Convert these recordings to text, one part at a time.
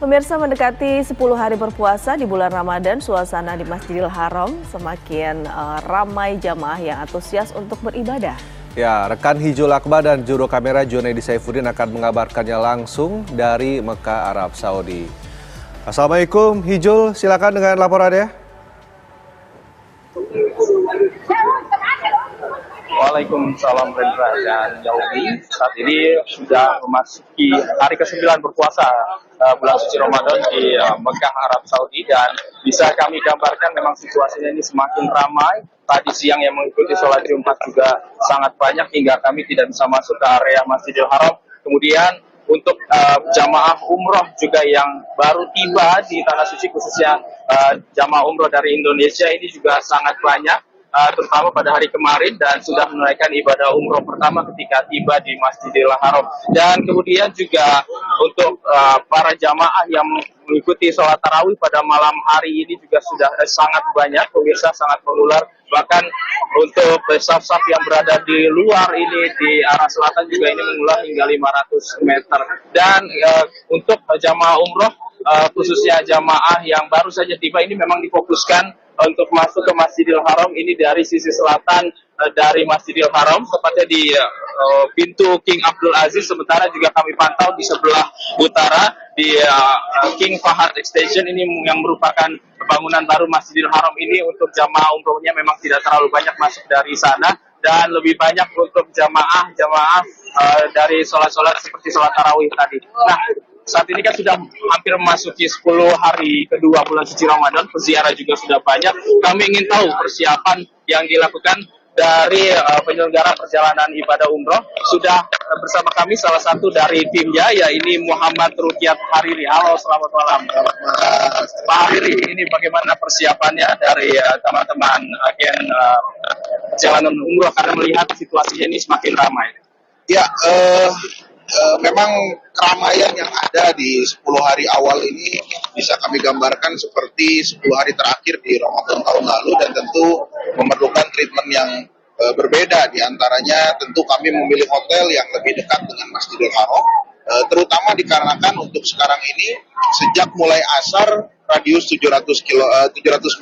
Pemirsa, mendekati 10 hari berpuasa di bulan Ramadan, suasana di Masjidil Haram semakin ramai jamaah yang antusias untuk beribadah. Ya, rekan Hijul Akbar dan juru kamera Junaidi Saifuddin akan mengabarkannya langsung dari Mekah, Arab Saudi. Assalamualaikum Hijul, silakan dengan laporannya. Waalaikumsalam Rendra dan Yaumi. Saat ini sudah memasuki hari ke-9 berpuasa bulan suci Ramadan di Mekah, Arab Saudi, dan bisa kami gambarkan memang situasinya ini semakin ramai. Tadi siang yang mengikuti sholat Jumat juga sangat banyak hingga kami tidak bisa masuk ke area Masjidil Haram. Kemudian untuk jamaah umroh juga yang baru tiba di Tanah Suci, khususnya jamaah umroh dari Indonesia ini juga sangat banyak. Terutama pada hari kemarin, dan sudah menunaikan ibadah umroh pertama ketika tiba di Masjidil Haram. Dan kemudian juga untuk para jamaah yang mengikuti sholat tarawih pada malam hari ini juga sudah sangat banyak, pemirsa, sangat mengular. Bahkan untuk saf-saf yang berada di luar ini di arah selatan juga ini mengular hingga 500 meter. Dan untuk jamaah umroh, khususnya jamaah yang baru saja tiba ini memang difokuskan untuk masuk ke Masjidil Haram ini dari sisi selatan dari Masjidil Haram, tepatnya di pintu King Abdul Aziz. Sementara juga kami pantau di sebelah utara di King Fahad Extension ini yang merupakan bangunan baru Masjidil Haram ini. Untuk jamaah umrohnya memang tidak terlalu banyak masuk dari sana, dan lebih banyak untuk jamaah dari sholat-sholat seperti sholat tarawih tadi. Nah, saat ini kan sudah hampir memasuki 10 hari kedua bulan suci Ramadan, peziarah juga sudah banyak. Kami ingin tahu persiapan yang dilakukan dari penyelenggara perjalanan ibadah umroh. Sudah bersama kami salah satu dari timnya, yaitu Muhammad Rukiat Hariri. Halo, selamat malam Pak Hariri. Ini bagaimana persiapannya dari teman-teman agen perjalanan umroh, karena melihat situasinya ini semakin ramai? Ya, memang keramaian yang ada di 10 hari awal ini bisa kami gambarkan seperti 10 hari terakhir di Ramadan tahun lalu, dan tentu memerlukan treatment yang berbeda. Di antaranya tentu kami memilih hotel yang lebih dekat dengan Masjidil Haram, terutama dikarenakan untuk sekarang ini sejak mulai asar radius 700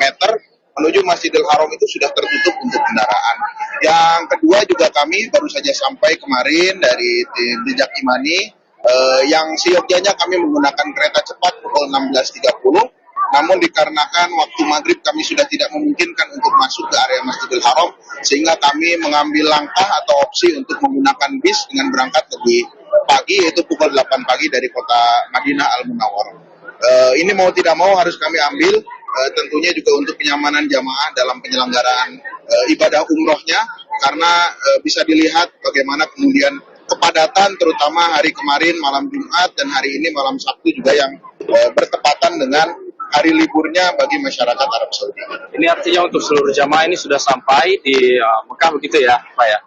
meter menuju Masjidil Haram itu sudah tertutup untuk kendaraan. Yang kedua juga kami baru saja sampai kemarin dari tim Jejak Imani, yang seyogyanya kami menggunakan kereta cepat pukul 16.30. Namun dikarenakan waktu maghrib kami sudah tidak memungkinkan untuk masuk ke area Masjidil Haram, sehingga kami mengambil langkah atau opsi untuk menggunakan bis dengan berangkat lebih pagi, yaitu pukul 8 pagi dari kota Madinah Al-Munawwarah. Ini mau tidak mau harus kami ambil, tentunya juga untuk kenyamanan jamaah dalam penyelenggaraan ibadah umrohnya, karena bisa dilihat bagaimana kemudian kepadatan terutama hari kemarin malam Jumat dan hari ini malam Sabtu juga yang bertepatan dengan hari liburnya bagi masyarakat Arab Saudi. Ini artinya untuk seluruh jamaah ini sudah sampai di Mekah begitu ya, Pak ya?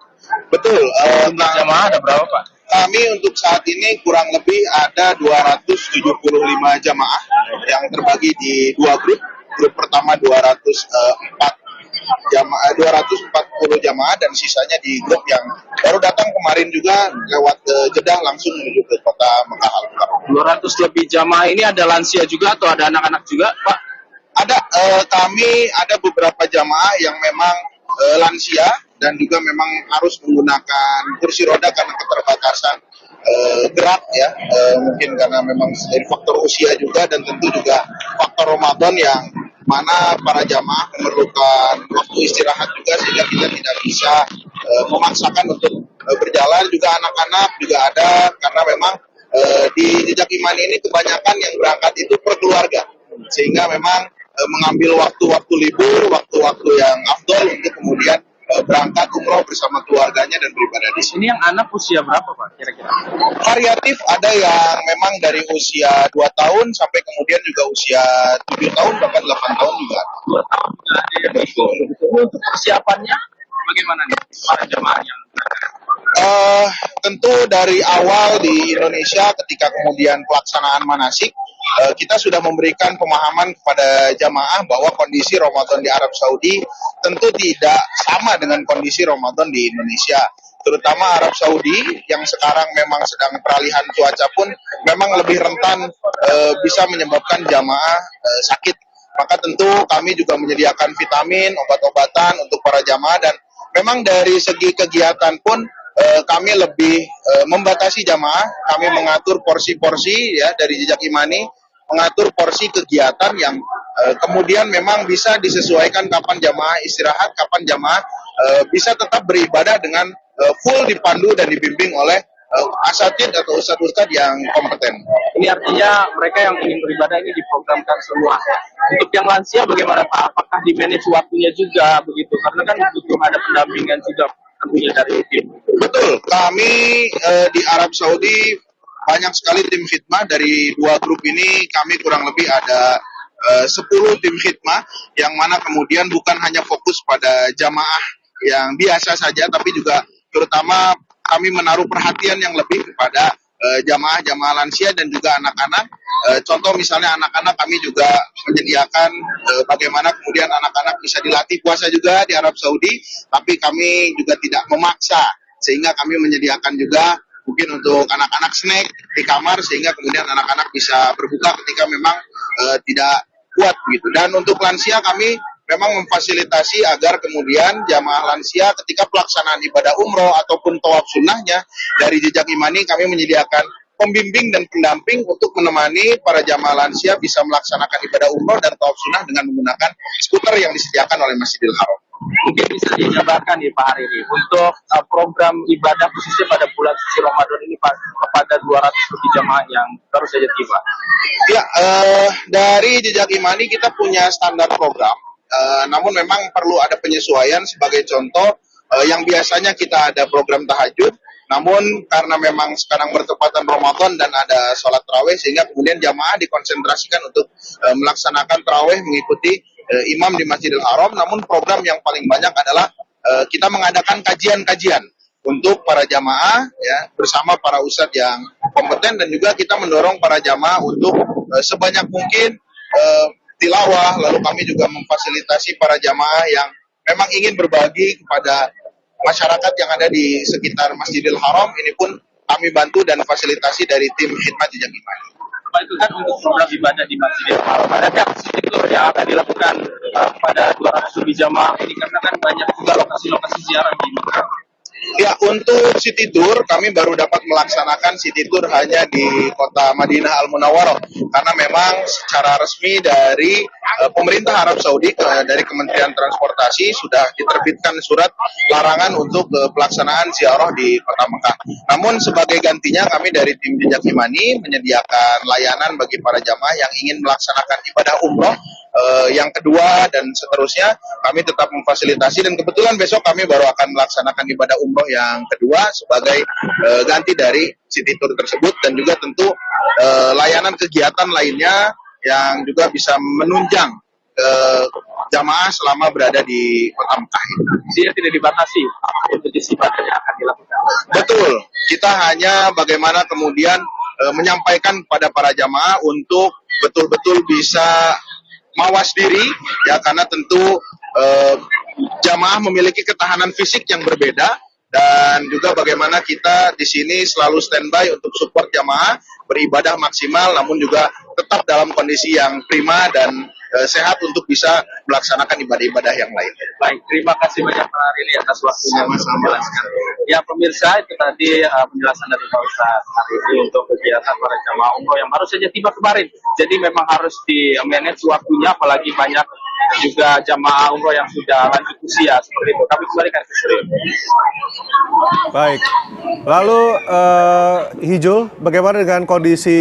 Betul. Jumlah jamaah ada berapa, Pak? Kami untuk saat ini kurang lebih ada 275 jamaah yang terbagi di dua grup. Grup pertama 240 jamaah, dan sisanya di grup yang baru datang kemarin juga lewat Jeddah langsung menuju ke kota Mekah Al-Mukarram. 200 lebih jamaah ini ada lansia juga atau ada anak-anak juga, Pak? Ada, kami ada beberapa jamaah yang memang lansia dan juga memang harus menggunakan kursi roda karena keterbatasan gerak ya, mungkin karena memang dari faktor usia juga, dan tentu juga faktor Ramadan yang mana para jamaah memerlukan waktu istirahat juga, sehingga kita tidak bisa memaksakan untuk berjalan. Juga anak-anak juga ada, karena memang di Jejak Imani ini kebanyakan yang berangkat itu per keluarga, sehingga memang mengambil waktu-waktu libur, waktu-waktu yang afdol untuk kemudian berangkat umroh bersama keluarganya dan beribadah di sini. Ini yang anak usia berapa, Pak, kira-kira? Variatif, ada yang memang dari usia 2 tahun sampai kemudian juga usia 7 tahun bahkan 8 tahun juga. 2 tahun juga ada yang ikut. Untuk persiapannya bagaimana nih para jamaah yang tentu dari awal di Indonesia ketika kemudian pelaksanaan manasik, kita sudah memberikan pemahaman kepada jamaah bahwa kondisi Ramadan di Arab Saudi tentu tidak sama dengan kondisi Ramadan di Indonesia. terutama Arab Saudi yang sekarang memang sedang peralihan cuaca pun memang lebih rentan bisa menyebabkan jamaah sakit. Maka tentu kami juga menyediakan vitamin, obat-obatan untuk para jamaah, dan memang dari segi kegiatan pun kami lebih membatasi jamaah. Kami mengatur porsi-porsi ya dari Jejak Imani, mengatur porsi kegiatan yang kemudian memang bisa disesuaikan kapan jamaah istirahat, kapan jamaah bisa tetap beribadah dengan full dipandu dan dibimbing oleh asatid atau ustadz-ustadz yang kompeten. Ini artinya mereka yang ingin beribadah ini diprogramkan semua. Untuk yang lansia bagaimana Pak? Apakah di manage waktunya juga begitu? Karena kan butuh ada pendampingan juga tentunya dari tim. Betul, kami di Arab Saudi banyak sekali tim khidmah. Dari 2 grup ini kami kurang lebih ada 10 tim khidmah, yang mana kemudian bukan hanya fokus pada jamaah yang biasa saja, tapi juga terutama kami menaruh perhatian yang lebih kepada jamaah-jamaah lansia dan juga anak-anak. Contoh misalnya anak-anak, kami juga menyediakan bagaimana kemudian anak-anak bisa dilatih puasa juga di Arab Saudi, tapi kami juga tidak memaksa, sehingga kami menyediakan juga mungkin untuk anak-anak snack di kamar, sehingga kemudian anak-anak bisa berbuka ketika memang tidak kuat gitu. Dan untuk lansia kami memang memfasilitasi agar kemudian jamaah lansia ketika pelaksanaan ibadah umroh ataupun tawaf sunnahnya, dari Jejak Imani kami menyediakan pembimbing dan pendamping untuk menemani para jamaah lansia bisa melaksanakan ibadah umroh dan tawaf sunnah dengan menggunakan skuter yang disediakan oleh Masjidil Haram. Mungkin bisa dijabarkan nih Pak hari ini untuk program ibadah khususnya pada bulan suci Ramadan ini Pak, kepada 200 lebih jamaah yang baru saja tiba. Ya, dari Jejak Imani kita punya standar program. Namun memang perlu ada penyesuaian. Sebagai contoh, yang biasanya kita ada program tahajud, namun karena memang sekarang bertepatan Ramadan dan ada sholat tarawih, sehingga kemudian jamaah dikonsentrasikan untuk melaksanakan tarawih mengikuti imam di Masjidil Haram. Namun program yang paling banyak adalah kita mengadakan kajian-kajian untuk para jamaah ya, bersama para ustadz yang kompeten, dan juga kita mendorong para jamaah untuk sebanyak mungkin tilawah. Lalu kami juga memfasilitasi para jamaah yang memang ingin berbagi kepada masyarakat yang ada di sekitar Masjidil Haram. Ini pun kami bantu dan fasilitasi dari tim khidmat Jejak Imani. Pak, itu kan untuk program ibadah di Masjidil Haram, adakah itu yang akan dilakukan pada 200 lebih jamaah ini, karena kan banyak juga lokasi-lokasi ziarah di Mekah. Ya, untuk City Tour kami baru dapat melaksanakan City Tour hanya di kota Madinah Al-Munawwarah, karena memang secara resmi dari pemerintah Arab Saudi, dari Kementerian Transportasi sudah diterbitkan surat larangan untuk pelaksanaan ziarah di kota Mekah. Namun sebagai gantinya kami dari tim Jejak Imani menyediakan layanan bagi para jamaah yang ingin melaksanakan ibadah umroh yang kedua dan seterusnya. Kami tetap memfasilitasi, dan kebetulan besok kami baru akan melaksanakan ibadah umroh yang kedua sebagai ganti dari City Tour tersebut, dan juga tentu layanan kegiatan lainnya yang juga bisa menunjang jamaah selama berada di kota Mekah. Dia tidak dibatasi untuk jenis ibadah yang akan dilakukan. Betul, kita hanya bagaimana kemudian menyampaikan kepada para jamaah untuk betul-betul bisa mawas diri ya, karena tentu jamaah memiliki ketahanan fisik yang berbeda, dan juga bagaimana kita di sini selalu standby untuk support jamaah beribadah maksimal, namun juga tetap dalam kondisi yang prima dan sehat untuk bisa melaksanakan ibadah-ibadah yang lain. Baik, terima kasih banyak Pak Rili atas waktunya. Sama-sama. Ya pemirsa, itu tadi penjelasan dari Pak Ustadz hari ini untuk kegiatan para jamaah umroh yang baru saja tiba kemarin. Jadi memang harus di-manage waktunya, apalagi banyak juga jamaah umroh yang sudah lanjut usia seperti itu. Kami kembalikan ke studio. Baik, lalu Hijul, bagaimana dengan kondisi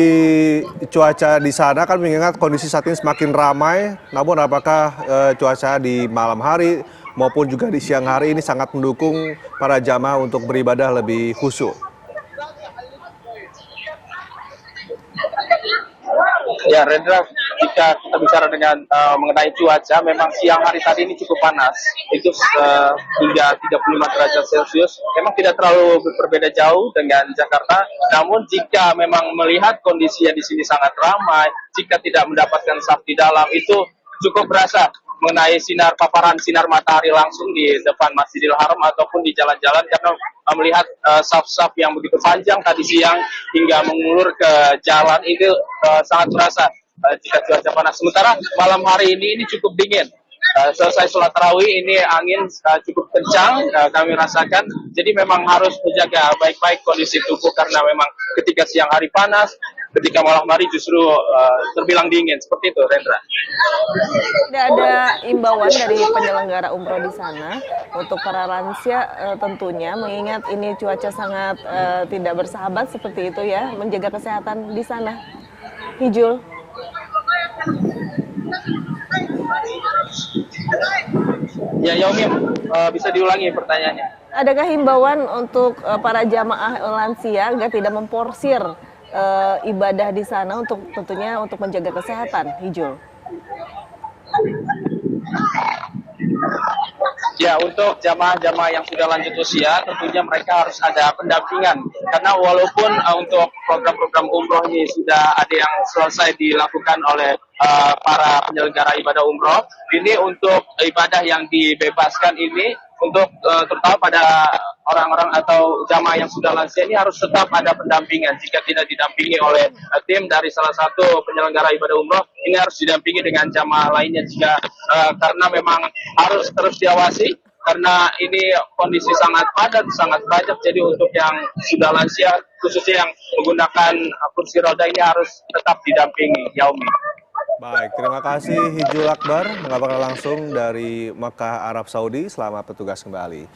cuaca di sana? Kan mengingat kondisi saat ini semakin ramai, namun apakah cuaca di malam hari maupun juga di siang hari ini sangat mendukung para jamaah untuk beribadah lebih khusyuk? Ya Rendra, jika kita bicara dengan mengenai cuaca, memang siang hari tadi ini cukup panas, itu hingga 35 derajat Celcius. Memang tidak terlalu berbeda jauh dengan Jakarta, namun jika memang melihat kondisinya di sini sangat ramai, jika tidak mendapatkan saf di dalam, itu cukup berasa mengenai paparan sinar matahari langsung di depan Masjidil Haram ataupun di jalan-jalan, karena melihat saf-saf yang begitu panjang tadi siang hingga mengulur ke jalan itu sangat terasa jika cuaca panas. Sementara malam hari ini cukup dingin. Selesai sholat tarawih ini angin cukup kencang kami rasakan, jadi memang harus menjaga baik-baik kondisi tubuh karena memang ketika siang hari panas, ketika malam hari justru terbilang dingin, seperti itu, Rendra. Tidak ada imbauan dari penyelenggara umroh di sana untuk para lansia tentunya, mengingat ini cuaca sangat tidak bersahabat seperti itu ya, menjaga kesehatan di sana. Hijul. Ya, Yaumi, bisa diulangi pertanyaannya. Adakah himbauan untuk para jamaah lansia agar tidak memporsir ibadah di sana untuk tentunya untuk menjaga kesehatan, Hijul? Ya, untuk jamaah-jamaah yang sudah lanjut usia, tentunya mereka harus ada pendampingan. Karena walaupun untuk program-program umroh ini sudah ada yang selesai dilakukan oleh para penyelenggara ibadah umroh, ini untuk ibadah yang dibebaskan ini, untuk terutama pada orang-orang atau jamaah yang sudah lansia ini harus tetap ada pendampingan. Jika tidak didampingi oleh tim dari salah satu penyelenggara ibadah umroh, ini harus didampingi dengan jamaah lainnya jika karena memang harus terus diawasi karena ini kondisi sangat padat, sangat banyak. Jadi untuk yang sudah lansia, khususnya yang menggunakan kursi roda ini harus tetap didampingi, Yaumi. Baik, terima kasih Hijul Akbar mengabarkan langsung dari Mekah, Arab Saudi. Selamat bertugas kembali.